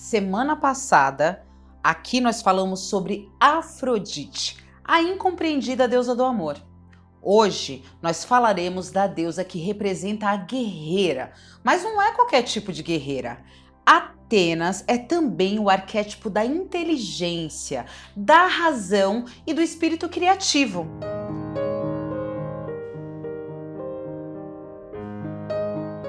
Semana passada, aqui nós falamos sobre Afrodite, a incompreendida deusa do amor. Hoje nós falaremos da deusa que representa a guerreira, mas não é qualquer tipo de guerreira. Atenas é também o arquétipo da inteligência, da razão e do espírito criativo.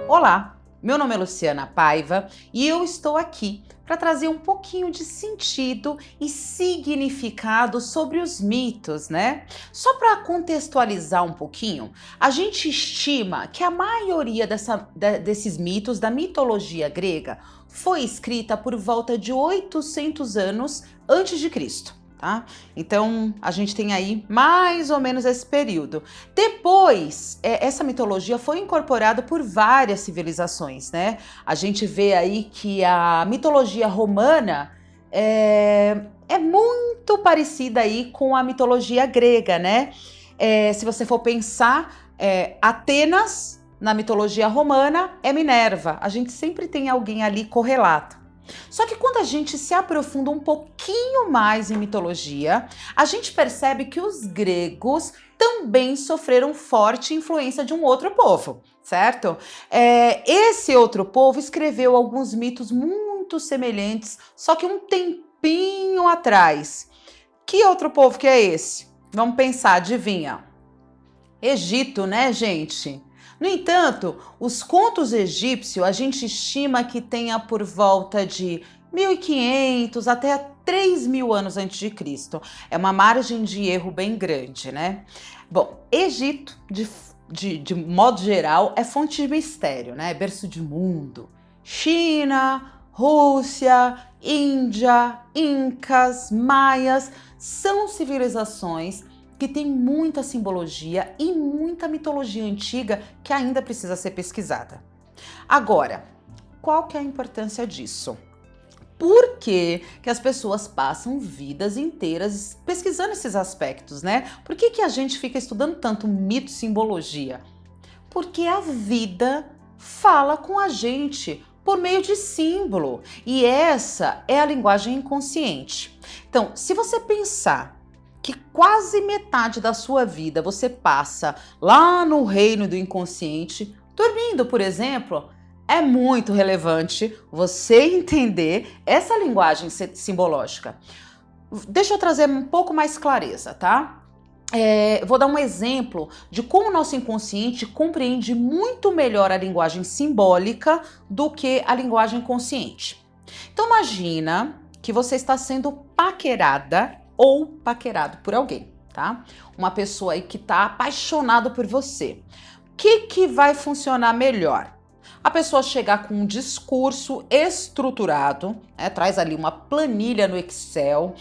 Olá, meu nome é Luciana Paiva e eu estou aqui para trazer um pouquinho de sentido e significado sobre os mitos, né? Só para contextualizar um pouquinho, a gente estima que a maioria desses mitos da mitologia grega foi escrita por volta de 800 anos antes de Cristo. Tá? Então a gente tem aí mais ou menos esse período. Depois, essa mitologia foi incorporada por várias civilizações, né? A gente vê aí que a mitologia romana é muito parecida aí com a mitologia grega, né? Se você for pensar, Atenas na mitologia romana é Minerva. A gente sempre tem alguém ali correlato. Só que quando a gente se aprofunda um pouquinho mais em mitologia, a gente percebe que os gregos também sofreram forte influência de um outro povo, certo? Esse outro povo escreveu alguns mitos muito semelhantes, só que um tempinho atrás. Que outro povo que é esse? Vamos pensar, adivinha? Egito, né, gente? No entanto, os contos egípcios a gente estima que tenha por volta de 1500 até 3000 anos antes de Cristo. É uma margem de erro bem grande, né? Bom, Egito, de modo geral, é fonte de mistério, né? Berço de mundo. China, Rússia, Índia, Incas, Maias, são civilizações que tem muita simbologia e muita mitologia antiga que ainda precisa ser pesquisada. Agora, qual que é a importância disso? Por que as pessoas passam vidas inteiras pesquisando esses aspectos, né? Por que a gente fica estudando tanto mito e simbologia? Porque a vida fala com a gente por meio de símbolo, e essa é a linguagem inconsciente. Então, se você pensar que quase metade da sua vida você passa lá no reino do inconsciente, dormindo, por exemplo, é muito relevante você entender essa linguagem simbológica. Deixa eu trazer um pouco mais clareza, tá? Vou dar um exemplo de como o nosso inconsciente compreende muito melhor a linguagem simbólica do que a linguagem consciente. Então imagina que você está sendo paquerada ou paquerado por alguém, tá? Uma pessoa aí que tá apaixonado por você. O que vai funcionar melhor? A pessoa chegar com um discurso estruturado, traz ali uma planilha no Excel,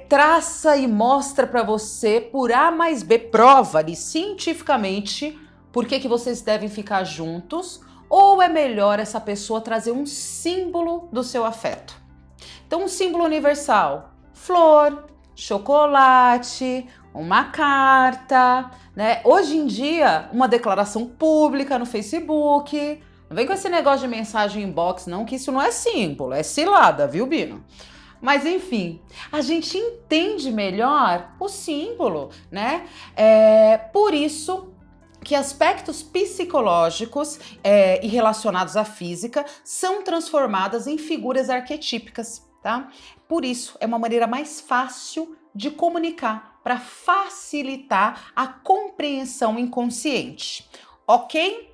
traça e mostra para você por A mais B, prova ali cientificamente por que vocês devem ficar juntos, ou é melhor essa pessoa trazer um símbolo do seu afeto? Então, um símbolo universal, flor, chocolate, uma carta, né? Hoje em dia, uma declaração pública no Facebook. Não vem com esse negócio de mensagem inbox, não, que isso não é símbolo, é cilada, viu, Bino? Mas enfim, a gente entende melhor o símbolo, né? Por isso que aspectos psicológicos e relacionados à física são transformadas em figuras arquetípicas, tá? Por isso, é uma maneira mais fácil de comunicar, para facilitar a compreensão inconsciente, ok?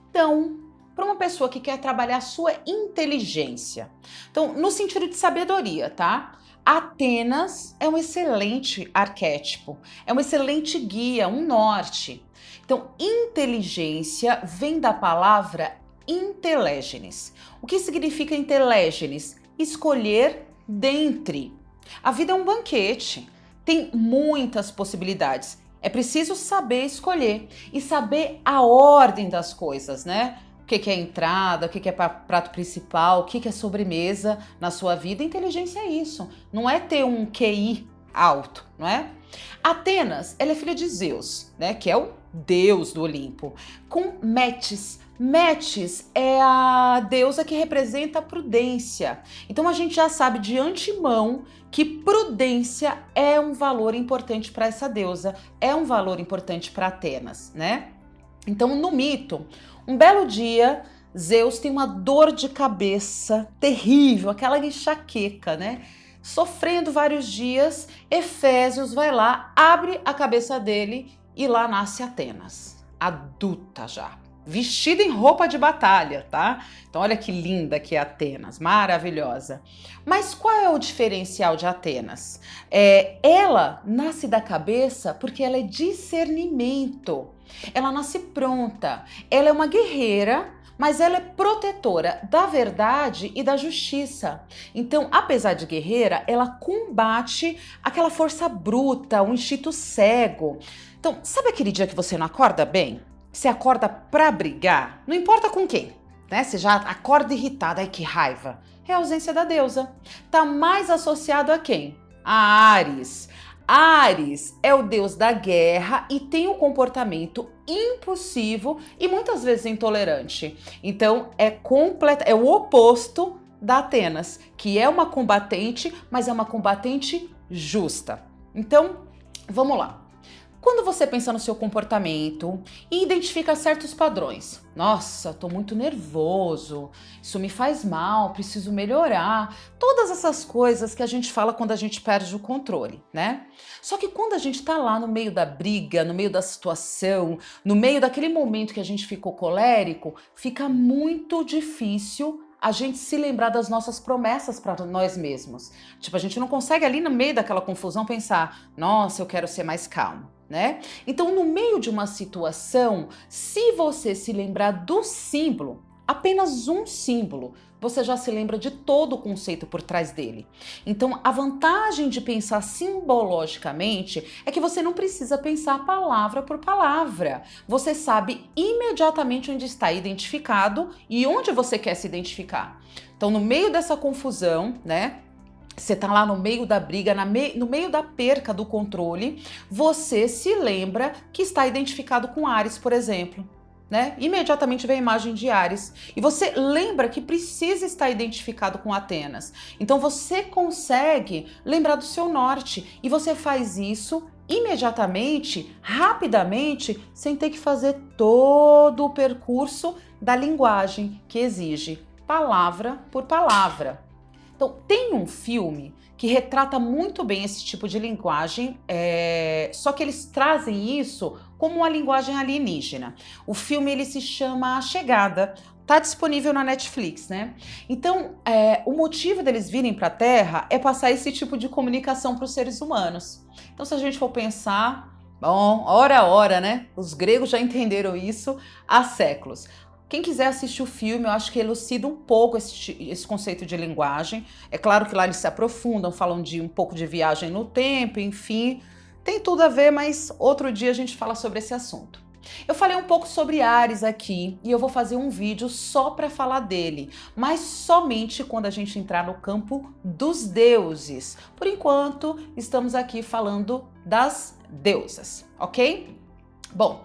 Então, para uma pessoa que quer trabalhar a sua inteligência, então, no sentido de sabedoria, tá? Atenas é um excelente arquétipo, é um excelente guia, um norte. Então, inteligência vem da palavra intelégenes. O que significa intelégenes? Escolher dentre. A vida é um banquete, tem muitas possibilidades. É preciso saber escolher e saber a ordem das coisas, né? O que é entrada, o que é prato principal, o que é sobremesa na sua vida. Inteligência é isso, não é ter um QI alto, não é? Atenas, ela é filha de Zeus, né? Que é o deus do Olimpo, com Metis. Metis é a deusa que representa a prudência. Então a gente já sabe de antemão que prudência é um valor importante para essa deusa, é um valor importante para Atenas, né? Então no mito, um belo dia, Zeus tem uma dor de cabeça terrível, aquela enxaqueca, né? Sofrendo vários dias, Efésios vai lá, abre a cabeça dele e lá nasce Atenas, adulta já, vestida em roupa de batalha, tá? Então olha que linda que é Atenas, maravilhosa. Mas qual é o diferencial de Atenas? Ela nasce da cabeça porque ela é discernimento, ela nasce pronta, ela é uma guerreira, mas ela é protetora da verdade e da justiça. Então, apesar de guerreira, ela combate aquela força bruta, o instinto cego. Então, sabe aquele dia que você não acorda bem? Você acorda pra brigar? Não importa com quem, né? Você já acorda irritada, ai que raiva. É a ausência da deusa. Tá mais associado a quem? A Áries. Áries é o deus da guerra e tem um comportamento impulsivo e muitas vezes intolerante. Então é o oposto da Atenas, que é uma combatente, mas é uma combatente justa. Então, vamos lá. Quando você pensa no seu comportamento e identifica certos padrões, nossa, tô muito nervoso, isso me faz mal, preciso melhorar, todas essas coisas que a gente fala quando a gente perde o controle, né? Só que quando a gente tá lá no meio da briga, no meio da situação, no meio daquele momento que a gente ficou colérico, fica muito difícil a gente se lembrar das nossas promessas para nós mesmos. Tipo, a gente não consegue ali no meio daquela confusão pensar, nossa, eu quero ser mais calmo, né? Então, no meio de uma situação, se você se lembrar do símbolo, apenas um símbolo, você já se lembra de todo o conceito por trás dele. Então, a vantagem de pensar simbologicamente é que você não precisa pensar palavra por palavra. Você sabe imediatamente onde está identificado e onde você quer se identificar. Então, no meio dessa confusão, né? Você tá lá no meio da briga, no meio da perca do controle, você se lembra que está identificado com Áries, por exemplo. Né? Imediatamente vem a imagem de Áries. E você lembra que precisa estar identificado com Atenas. Então você consegue lembrar do seu norte. E você faz isso imediatamente, rapidamente, sem ter que fazer todo o percurso da linguagem que exige palavra por palavra. Então, tem um filme que retrata muito bem esse tipo de linguagem, só que eles trazem isso como uma linguagem alienígena. O filme ele se chama A Chegada, tá disponível na Netflix, né? Então, o motivo deles virem para a Terra é passar esse tipo de comunicação para os seres humanos. Então, se a gente for pensar, bom, ora, né? Os gregos já entenderam isso há séculos. Quem quiser assistir o filme, eu acho que elucida um pouco esse conceito de linguagem. É claro que lá eles se aprofundam, falam de um pouco de viagem no tempo, enfim. Tem tudo a ver, mas outro dia a gente fala sobre esse assunto. Eu falei um pouco sobre Áries aqui e eu vou fazer um vídeo só para falar dele, mas somente quando a gente entrar no campo dos deuses. Por enquanto, estamos aqui falando das deusas, ok? Bom,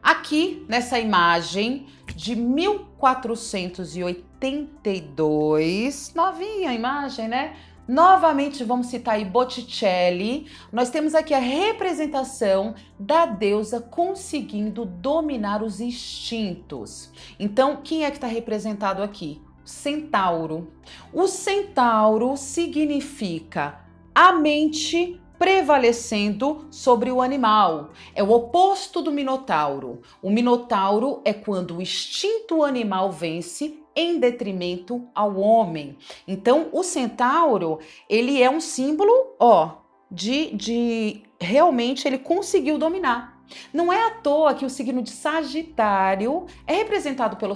aqui nessa imagem de 1482, novinha a imagem, né? Novamente vamos citar aí Botticelli. Nós temos aqui a representação da deusa conseguindo dominar os instintos. Então, quem é que está representado aqui? Centauro. O centauro significa a mente prevalecendo sobre o animal. É o oposto do minotauro. O minotauro é quando o instinto animal vence em detrimento ao homem. Então, o centauro, ele é um símbolo, de realmente ele conseguiu dominar. Não é à toa que o signo de Sagitário é representado pelo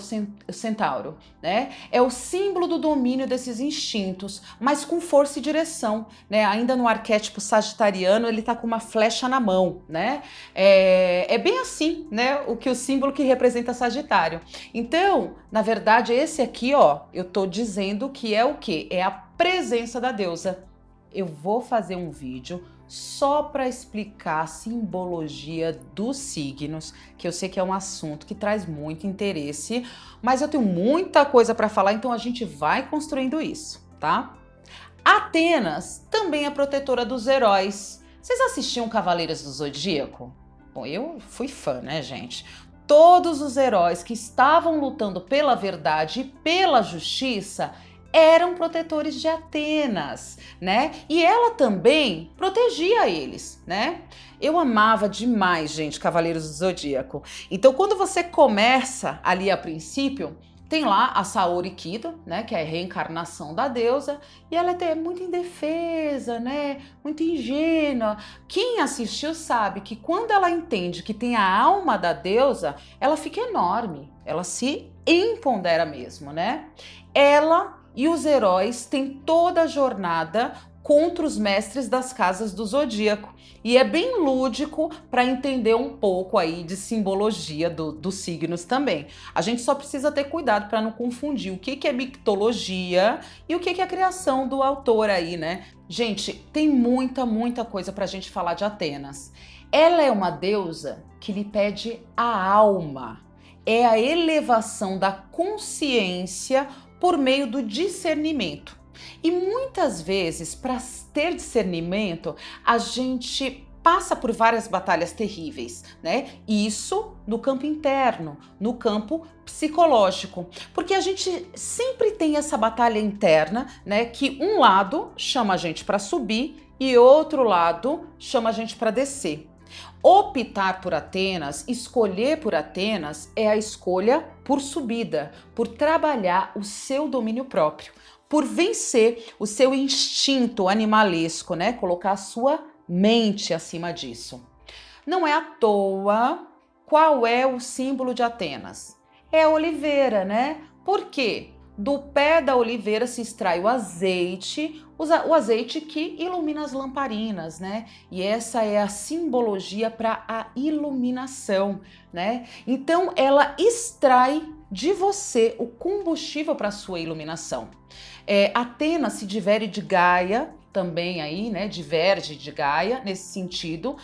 centauro, né? É o símbolo do domínio desses instintos, mas com força e direção, né? Ainda no arquétipo sagitariano, ele tá com uma flecha na mão, né? É bem assim, né? O símbolo que representa Sagitário. Então, na verdade, esse aqui, eu tô dizendo que é o quê? É a presença da deusa. Eu vou fazer um vídeo só para explicar a simbologia dos signos, que eu sei que é um assunto que traz muito interesse, mas eu tenho muita coisa para falar, então a gente vai construindo isso, tá? Atenas também é protetora dos heróis. Vocês assistiam Cavaleiros do Zodíaco? Bom, eu fui fã, né, gente? Todos os heróis que estavam lutando pela verdade e pela justiça eram protetores de Atenas, né? E ela também protegia eles, né? Eu amava demais, gente, Cavaleiros do Zodíaco. Então, quando você começa ali a princípio, tem lá a Saori Kido, né, que é a reencarnação da deusa, e ela é muito indefesa, né, muito ingênua. Quem assistiu sabe que quando ela entende que tem a alma da deusa, ela fica enorme, ela se empodera mesmo, né? Ela e os heróis têm toda a jornada contra os mestres das casas do zodíaco. E é bem lúdico para entender um pouco aí de simbologia dos signos também. A gente só precisa ter cuidado para não confundir o que é mitologia e o que é a criação do autor aí, né? Gente, tem muita coisa para a gente falar de Atenas. Ela é uma deusa que lhe pede a alma. É a elevação da consciência por meio do discernimento. E muitas vezes, para ter discernimento, a gente passa por várias batalhas terríveis, né? Isso no campo interno, no campo psicológico, porque a gente sempre tem essa batalha interna, né? Que um lado chama a gente para subir e outro lado chama a gente para descer. Optar por Atenas, escolher por Atenas é a escolha por subida, por trabalhar o seu domínio próprio, por vencer o seu instinto animalesco, né? Colocar a sua mente acima disso. Não é à toa qual é o símbolo de Atenas. É a oliveira, né? Por quê? Do pé da oliveira se extrai o azeite que ilumina as lamparinas, né? E essa é a simbologia para a iluminação, né? Então ela extrai de você o combustível para a sua iluminação. Atenas se difere de Gaia, também aí, né? Diverge de Gaia nesse sentido.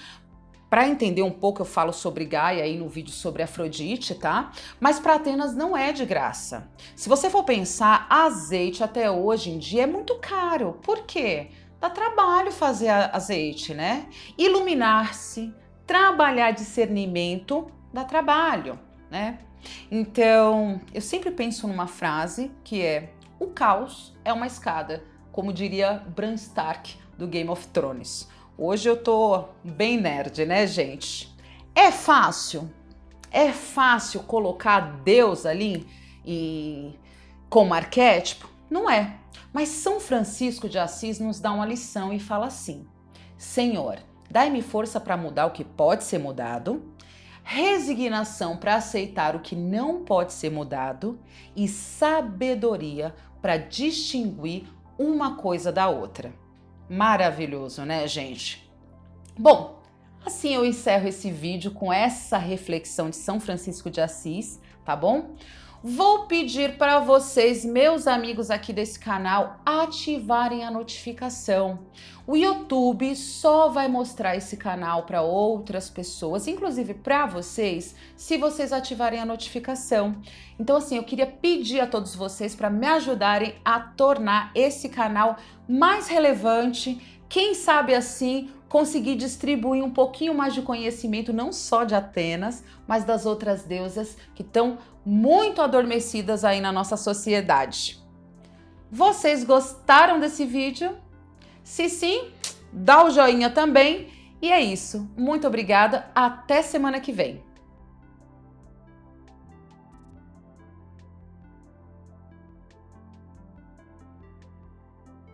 Para entender um pouco, eu falo sobre Gaia aí no vídeo sobre Afrodite, tá? Mas para Atenas não é de graça. Se você for pensar, azeite até hoje em dia é muito caro. Por quê? Dá trabalho fazer azeite, né? Iluminar-se, trabalhar discernimento, dá trabalho, né? Então, eu sempre penso numa frase que é: o caos é uma escada, como diria Bran Stark do Game of Thrones. Hoje eu tô bem nerd, né, gente? É fácil? É fácil colocar Deus ali como arquétipo? Não é. Mas São Francisco de Assis nos dá uma lição e fala assim: Senhor, dai-me força para mudar o que pode ser mudado, resignação para aceitar o que não pode ser mudado e sabedoria para distinguir uma coisa da outra. Maravilhoso, né, gente? Bom, assim eu encerro esse vídeo com essa reflexão de São Francisco de Assis, tá bom? Vou pedir para vocês, meus amigos aqui desse canal, ativarem a notificação. O YouTube só vai mostrar esse canal para outras pessoas, inclusive para vocês, se vocês ativarem a notificação. Então, assim, eu queria pedir a todos vocês para me ajudarem a tornar esse canal mais relevante. Quem sabe assim conseguir distribuir um pouquinho mais de conhecimento, não só de Atenas, mas das outras deusas que estão muito adormecidas aí na nossa sociedade. Vocês gostaram desse vídeo? Se sim, dá o joinha também. E é isso. Muito obrigada. Até semana que vem.